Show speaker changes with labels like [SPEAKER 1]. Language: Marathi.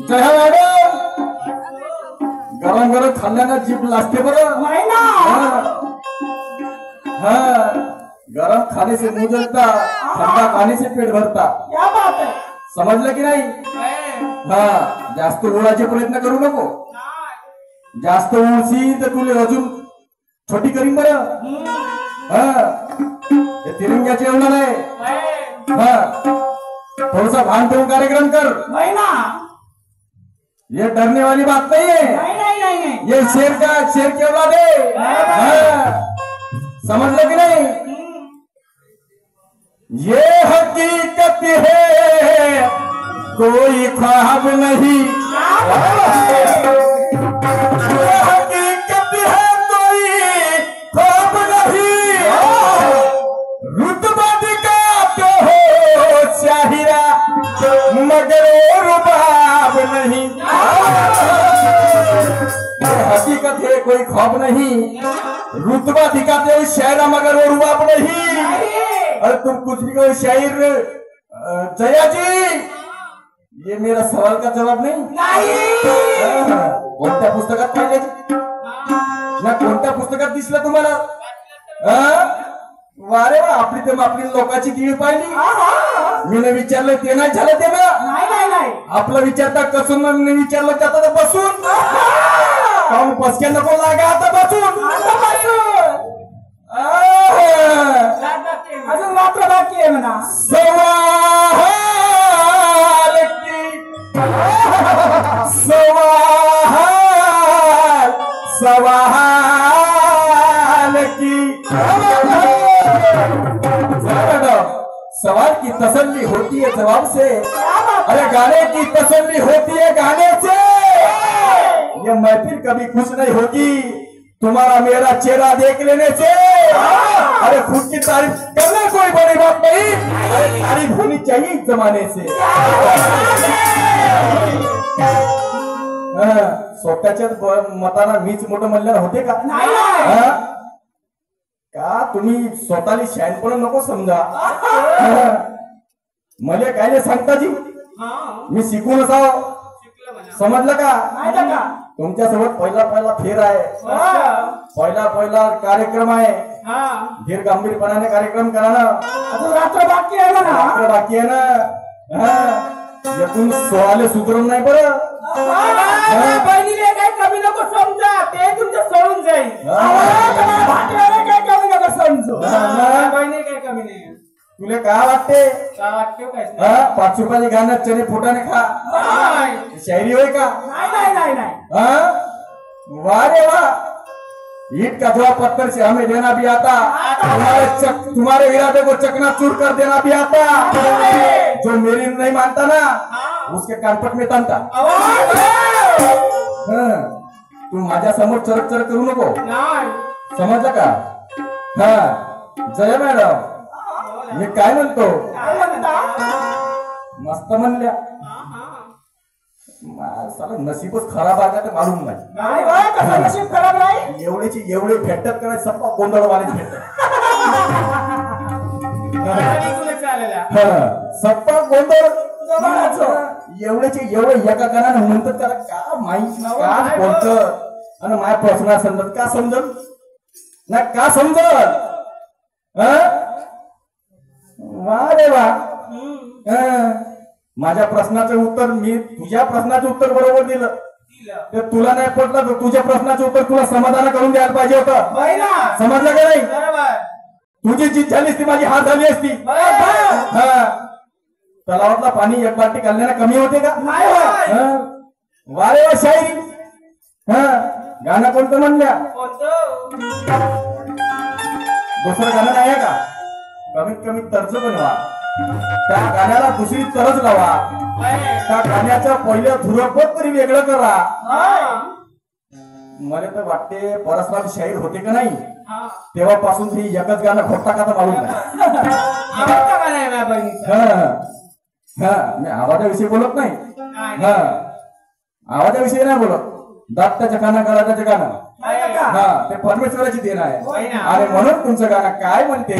[SPEAKER 1] जय मॅडम, गरम गरम खाल्ल्यानं जीभ लाजते बरं. हाँ, गरम खाने से मुंह जलता, ठंडा खाने से पेट भरता.
[SPEAKER 2] क्या बात है?
[SPEAKER 1] समजलं की नाही? हाँ, जास्त ओढाचे प्रयत्न करू नको. जास्त ओढशी तर तुला अजून छोटी करीन बरं. हाँ, हे तिरंग्याचे एवढं नाही. हाँ, थोड़ा भान ठेवून कार्यक्रम कर. ये डरने वाली बात नहीं है.
[SPEAKER 2] नहीं.
[SPEAKER 1] ये शेर की औलाद है. हाँ, समझ कि नहीं? ये हकीकत है, कोई ख्वाब नहीं. ये हकीकत है, कोई ख्वाब नहीं. रुतबा दिखाते हो शाहिरा, मगर रुबाब नहीं. हकीकत है, कोई ख्वाब नहीं. रुतबा दिखाते हो शायरा, मगर वो रुबाब नहीं. अरे तुम कुछ भी कहो शायर. जया जी, ये मेरा सवाल का जवाब नहीं. कोणत्या पुस्तकात पाहिले ना? कोणत्या पुस्तकात दिसलं तुम्हाला? वारे वा, आपली तर आपली लोकांची कीळ पाहिली. मी विचारलं ते नाही झालं ते
[SPEAKER 2] नाही.
[SPEAKER 1] आपलं विचारता कसून, मी विचारलं त्यात बसून. काम पसक्या नको लागा आता बसून.
[SPEAKER 2] अजून मात्र बाकी आहे म्हणा.
[SPEAKER 1] सवाल की तसल्ली होती है जवाब से. अरे गाने की तसल्ली होती है गाने से. ये महफिल कभी खुश नहीं होगी तुम्हारा मेरा चेहरा देख लेने से. अरे खुद की तारीफ करना कोई बड़ी बात नहीं. अरे तारीफ होनी चाहिए इस जमाने से. स्वतःच्याच मताना मीच मोठं म्हणल्यावर होते का? का तुम्ही स्वतःला शहाणपण नको समजा. मला काय नाही सांगता जी, मी शिकून असाव. समजलं का? तुमच्या सोबत पहिला फेर आहे. पहिला कार्यक्रम आहे. धीर गंभीरपणाने कार्यक्रम करा ना.
[SPEAKER 2] रात्र बाकी आहे ना.
[SPEAKER 1] रात्र बाकी आहे ना. यातून सोळाले सुधरून नाही बरं.
[SPEAKER 2] बहिणीले काही कमी नको समजा, ते तुमचं सोडून जाईल. काही कमी नको समजू. बहिणी काही कमी नाही.
[SPEAKER 1] तुला काय वाटते?
[SPEAKER 2] काय वाटते काय?
[SPEAKER 1] 5 रुपयाचे गाणं चने फुटाने खा. शायरी होय का?
[SPEAKER 2] नाही.
[SPEAKER 1] वाह रे वाह. ईट का जवाब पत्थर से हमें देना भी आता. तुम्हारे इरादे को चकनाचूर कर देना भी आता. जो मेरी नहीं मानता ना, उसके कानपट में तानता. तू माझ्या समोर चरक चरक करू नको. समजलं का? हा, जय मॅडम, मी काय म्हणतो? मस्त म्हणल्या. साला नसीबच खराब आहे का मालूम नाही.
[SPEAKER 2] नशीब खराब नाही.
[SPEAKER 1] एवढे भेटतात का? सप्पा गोंधळवाले भेटतात. सप्पा गोंधळ एवढे एका गाण्यानं म्हणतात त्याला का माहिती का बोलत. आणि माझ्या प्रश्न समजत का? समजत ना का? समजत. वा रे वा. माझ्या प्रश्नाचं उत्तर, मी तुझ्या प्रश्नाचं उत्तर बरोबर दिलं. ते तुला नाही पटलं तर तुझ्या प्रश्नाचं उत्तर तुला समाधान करून द्यायला पाहिजे होतं. समजलं का नाही? तुझी जी झाली असती माझी हात झाली असती. तलावातला पाणी एक बाटली घालण्याला कमी होते का? वारे वा शायरी. गाणं कोणतं म्हणल्या? दुसरं गाणं नाही का? कमीत कमी तर्ज बनवा. त्या गाण्याला दुसरी तरच लावा. त्या गाण्याचं पहिलं धुरपट तरी वेगळं करा. मला तर वाटते परस्पर शाहीर होते का नाही तेव्हापासून ही एकच गाणं खोटता का तर मालूम नाही. मी आवाजाविषयी बोलत नाही. आवाजाविषयी नाही बोलत. दात्ताच्या गाणं गळाच्या गाणं ते परमेश्वराची देण आहे. आणि म्हणून तुमचं गाणं काय म्हणते?